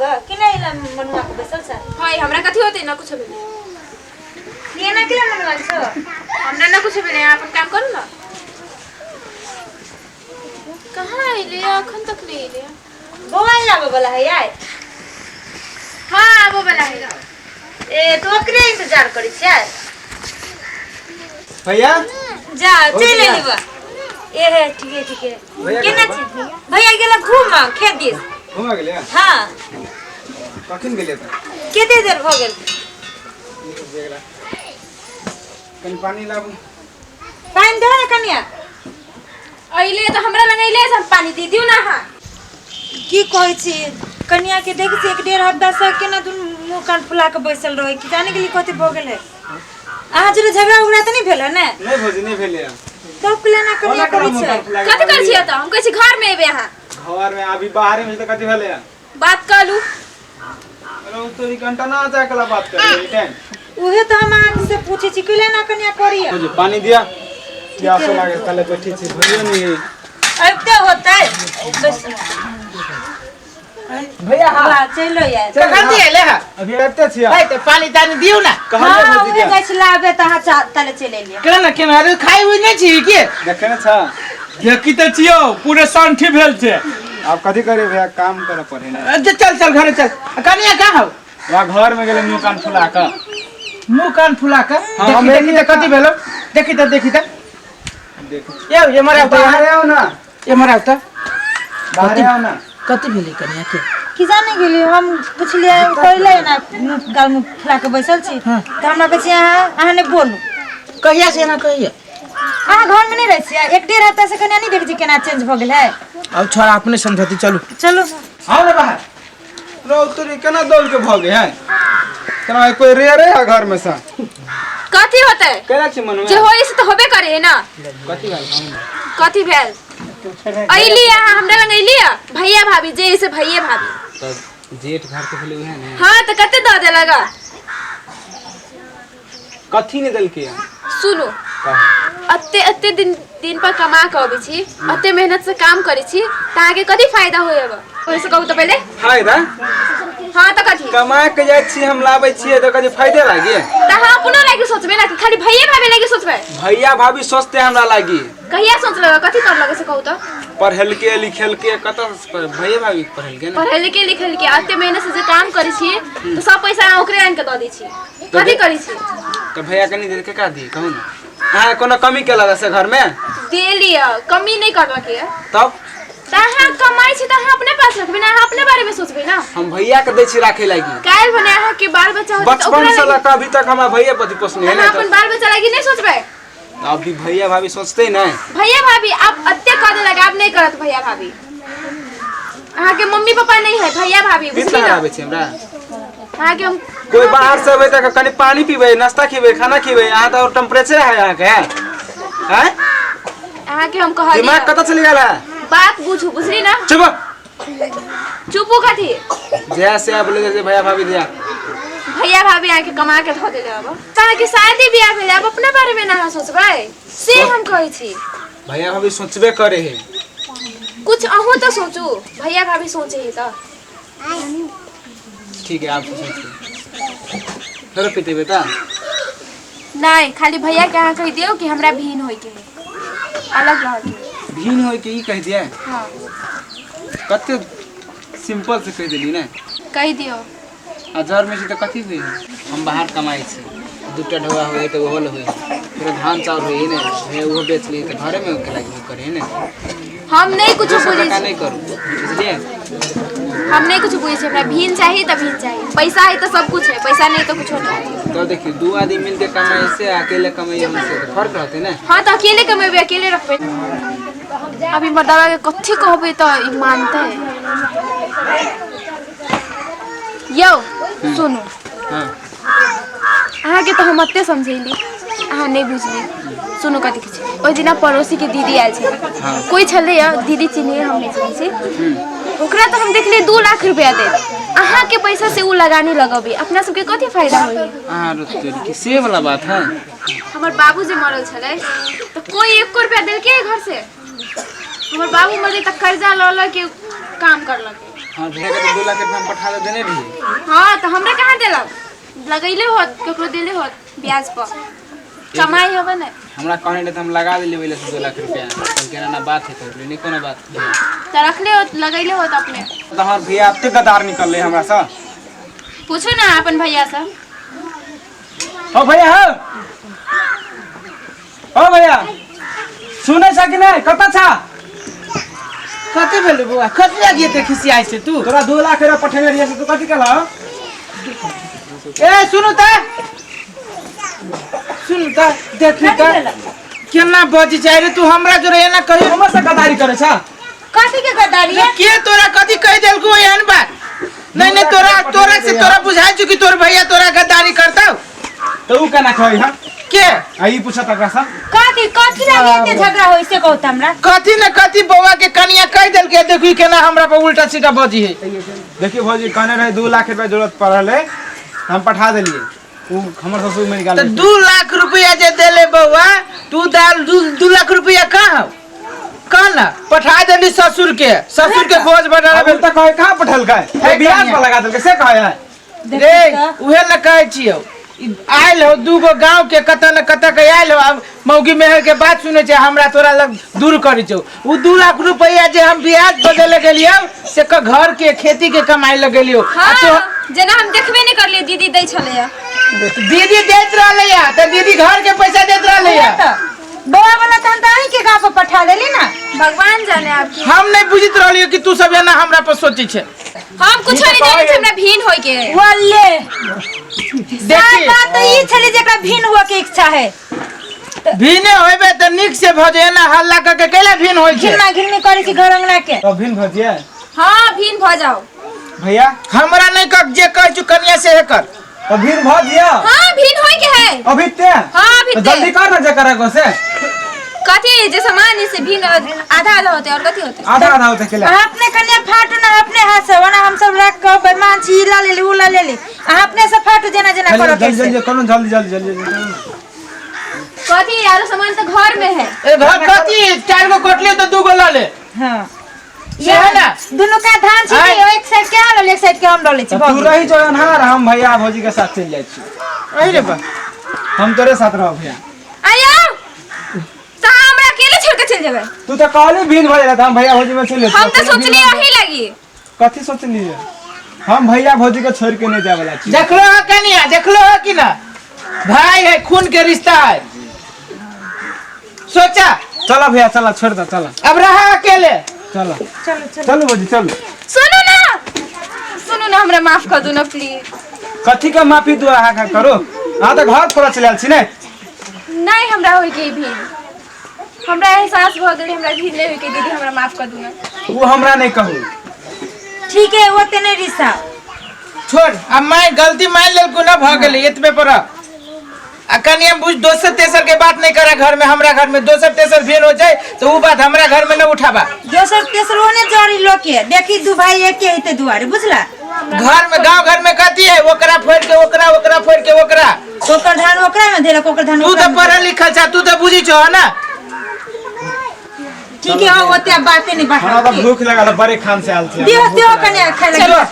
ग कि नहीं ला मनुआ के बैसल छ हाय हमरा कथि होते ना कुछ भेले ये ना केला मनुआ छ हमरा ना कुछ भेले अपन काम करू ना कहां आइले अखन तक नहीं आइले मोबाइल आबे वाला है यार हां आबो वाला है ए तो ओकरे इंतजार करी छै भैया जा चले लीबा ए है ठीक है केना छै भैया गेला घूम खेत दिस घुमा गेले हां कखन गेले त केते देर भ गेल कनी पानी लाबू पानी दे ना कनिया आइले तो हमरा लग आइले सब पानी दे दियो ना हां की कहै छी कनिया के देख से 1.5 हफ्ता से केना दुन मुंह कान फुला के बैसल रहे कि जाने के लिए कथि भ गेल है आज रे झगड़ा उगड़ा त नहीं भेल है नहीं भौजी नहीं भेले तो प्लान कनिया करै छै कथि कर छियै त हम कहै छी घर में एबे यहां घर में अभी बाहर में तो कथि भेले बात कलू अरे तो घंटा ना आजा कला बात कर टाइम उहे तो हम आके से पूछे छी केला ना कनिया करिया मुझे पानी दिया प्यास लागे कल बैठी छी भैया नहीं अब तो होता है बस भैया हां चलो यार कखन दिएले हा अभी आते छी भाई तो पानी तानी दियो ना कहां ले भौजी उहे गछ लाबे त हां तले चले लिया केना ना केना अरे खाई हुई नहीं छी के देखे ना छा देखी त छियो पूरे संठी भेल छै आप कथि करे भैया काम करे पड़े ना चल चल घर चल कनिया कहां हो वहां घर में गेले मुंह कान फुला के मुंह कान फुला के हम देखी त कथि भेलो देखी त देखो ये मरा बाहर आओ ना ये मरा त बाहर आओ ना कथि भेली कनिया के कि जाने गेली हम पुछलिए कहले ना गाल में फुला के बैसल छी त हमरा कहै छी अहाँ ने बोलू कहिया से ना कहिया अहाँ घर में नहीं रह छी 1.5 हफ्ता से कनिया नहीं देख छी केना चेंज भ गेल है अब छोड़ा अपने समझती चलो चलो आओ ना बाहर रो तोरी केना दौड़ के भागे हैं केना कोई रे है घर में सा कथि होते केना छी मनुआ जे होई से तो होबे करे है ना कथि भेल कथि भेल आइली यहाँ हमरा लग आइली भैया भाभी जे इसे भैया भाभी तो जेठ घर के भेले उहे ने हां तो कते द दे लगा कथि ने दल के सुनो अत्ते दिन पर कमा के आबै छी अत्ते मेहनत से काम करै छी ताहा के कथि फायदा होयब ओइ से कहू तो पहले फायदा हां तो कथि कमा के जाय छी हम लाबै छी तो कथि फायदा लागी ताहा अपनो लागि सोचबे ना कि खाली भैया भाभी लागि सोचबे भैया भाभी सोचते हमरा लागी कहिया सोचलग कथि कर लगे से कहू तो पढ़ल के लिखल के कत भैया भाभी पढ़ल के ना पढ़ल के लिखल के अत्ते मेहनत से जे काम करै छी तो सब पैसा ओकरे आन के द दै छी कथि करै छी तो भैया कनी दे के का दी कहू ना हां कोनो कमी केला से घर में दे लिया कमी नहीं कर लगे तब ताहा कमाई छी ताहा अपने पास रखबे ना अपने बारे में सोचबे ना हम भैया के दै छी राखे लागी काल बने आहा के बाल बच्चा होत बचपन से लेकर अभी तक हमरा भैया पति पोसने है ना अपन बाल बच्चा लागि नहीं सोचबे अभी भैया भाभी सोचते ना भैया भाभी आप अत्ते कर दे लगे आप नहीं करत भैया भाभी आहा के मम्मी पापा नहीं है भैया भाभी बुझली ना आवे छी हमरा आहा के हम कोई बाहर से आवे त कनी पानी पीबे नाश्ता खीबे खाना खीबे यहाँ तो टेम्परेचर है यहाँ के हैं आहा के हम कह दिमाग कत चली गेला बात बुझू बुझली ना चुप चुपू कथि जैसे आप बोले जैसे भैया भाभी दिया भैया भाभी आके कमा के धो देले अब ताहा के शादी बियाह भेले अब अपने बारे में ना सोचबे से हम कहै छी भैया भाभी सोचबे करे है कुछ अहू तो सोचू भैया भाभी सोचे ही तो ठीक है आप सोचिए थोड़ा पीते बेटा नहीं खाली भैया के यहाँ कह दियो कि हमरा भीन होई के अलग रह के भीन होई के ई कह दिया हां कते सिंपल से कह देली ना कह दियो हजार में से तो कथी हुई हम बाहर कमाई छी दुटा ढोआ होए तो ओहल होए फिर धान चाउर होए ने मैं वो बेच ली तो घरे में के लागी करे ने हम नहीं कुछ बोली नहीं करू बुझलिए हम नहीं कुछ बोली हमरा भीन चाहिए त भीन चाहिए पैसा है तो सब कुछ है पैसा नहीं तो कुछ होता है तो देखिए दो आदमी मिलके कमाई से अकेले कमाई हमसे तो फर्क रहते ना हां तो अकेले कमेबे अकेले रखबे अभी मर्दावा के कथि कहबे तो ई मानते है यो सुनो हां आहा के तो हम अत्ते समझैली आहा नहीं बुझली सुनो कथि किछ ओइ दिना पड़ोसी के दीदी आयल छे कोई छले दीदी चिन्हे हम नहीं चिन्हे छी ओकरा तो हम देखले 2 लाख रुपया दे आहा के पैसा से उ लगाने लगबे अपना सब के कथि फायदा होई हां रुतरी की से वाला बात है हमर बाबूजी मरल छले तो कोई 1 रुपया देल के घर से हमर बाबू मरे त कर्जा ल ल के काम कर लगे हाँ भैया के तो 2 लाख रुपया हम पठा देने रहिए। हाँ तो हमरा कहाँ देलक लगैले होत ककरो देले होत ब्याज पर कमाई होबे न हमरा कहने रहे तो हम लगा दिले पहले से 2 लाख रुपया। हम कहना ना बात है तो नहीं कोनो बात भैया। तो रखले होत लगैले होत अपने। तो हमार भैया अब तक गदार निकल रहे हमरा से। पूछो ना अपन भैया से। ओ भैया हो ओ भैया सुनै छ कि नै कता छ कते भेल बुआ कते लागिए ते खिसियाइ छै तू तोरा 2 लाख रुपया पठेने रहिए से तू कथि कहला ए सुनु त देखि त केना बजी जाइ रे तू हमरा जोरे एना कहि हमर से गदारी करे छ कथी के गद्दारी है? के तोरा कथी कहि देलको एहन बात नहीं तोरा बुझाइ छु कि तोर भैया तोरा गद्दारी करतौ तो उ केना कहै ह के आई पूछत तकरा से कथी लागे एते झगड़ा होई से कहत हमरा। कथी न कथी बौआ के कनिया कहि देलके देखी केना हमरा पर उल्टा सीधा बजी है। देखिए भौजी कहने रहे 2 लाख रुपया जरूरत पड़ल है हम पठा देलिए। उ हमर ससुर में निकाल तो 2 लाख रुपया जे देले बौआ तू दाल 2 लाख रुपया कहाँ कहना पठा देली ससुर के बोझ बढ़ा अभी तक कहे कहां पठल का है ब्याज पर लगा देलके से कहे है रे उहे न कहै छियौ आइल हो 2 गो गांव के कत न कत के आइल हो अब मौगी मेहर के बात सुने छै हमरा तोरा लग दूर करै छौ उ 2 लाख रुपया जे हम ब्याज बदले गेलियो से घर के खेती के कमाई लगेलियो हाँ जेना हम देखबे नहीं करलिए दीदी दै छले या दीदी देत रहले या त दीदी घर के पैसा देत रहले या बौआ वाला तहन त अहीं के गांव पर पठा देली ना। भगवान जाने आपकी। हम नहीं बुझित रहलियो कि तू सब एना हमरा पर सोचै छै हम कुछ नहीं जाने छी हमरा भीन होय के। वल्ले देखी बात तो ई छले जेकरा भिन हुआ के इच्छा है। भीने होइबे त निक से भ जाए ना हल्ला क के केला भीन होय छै घिन्ना करे छी घर अंगना के। तो भिन भजिए हाँ भीन भ जाओ भैया हमरा नहीं कर जे कह छु कनिया से है कर तो भिन भजिए हाँ भीन होय के है। अभी ते हाँ अभी तो ते। जल्दी कर ना जे करे को से कथी जे सामान से भीन आधा होते और कथी होते आधा होते केला अपने कन्या फाटू ना अपने हाथ से वना हम सब रख के बेमान छी ला ले उला ले ले अपने से फाटू जेना जेना करो के जल्दी करो जल्दी कथी यार सामान तो घर में है। ए घर कथी 4 गो कोटले तो 2 गो ला ले हां ये है ना दोनों का धान छी एक साइड के हां एक साइड के हम ले छी। तू रही जो अनहार हम भैया भौजी के साथ चल जाई छी अरे बा हम तोरे साथ रहो भैया आया तो हमरा अकेले छोड़ के चल जेबे। तू तो कहली भिन भज रहा था हम भैया भौजी में चले हम तो सोचली यही लगी। कथी सोचली हम भैया भौजी को छोड़ के नहीं जाए वाला छी देखलो है कनिया देखलो है कि ना भाई है खून के रिश्ता है सोचा चलो भैया चलो छोड़ दो चलो अब रहा अकेले चलो चलो चलो भौजी चलो सुनो ना हमरा माफ कर दो ना प्लीज। कथी का माफी दुआ हा करो हां तो घर थोड़ा चले छी ने नहीं हमरा होई के भी हमरा एहसास भ गेल हमरा भी ले होई के दीदी हमरा माफ कर दो ना। वो हमरा नहीं कहू ठीक है वो तेने रिश्ता छोड़ अब मैं गलती मान लेलको ना भ गेले एतबे पर आ कनिया बुझ दोसर तेसर के बात नहीं करे घर में हमरा घर में दोसर तेसर फेल हो जाए तो वो बात हमरा घर में न उठाबा दोसर तेसर ओने जड़ी लोग के देखी दू भाई एक के हिते दुआरे बुझला घर में गांव घर में कथी है ओकरा फोड़ के ओकरा फोड़ के ओकरा ओकर धान ओकरा में देलक ओकर धान तू तो पढ़ल लिखल छ तू तो बुझी छ ना ठीक है ओते बातें नहीं हमरा बात तो भूख लगल बड़े खान से आल छी दियो कन्या खाए लगे।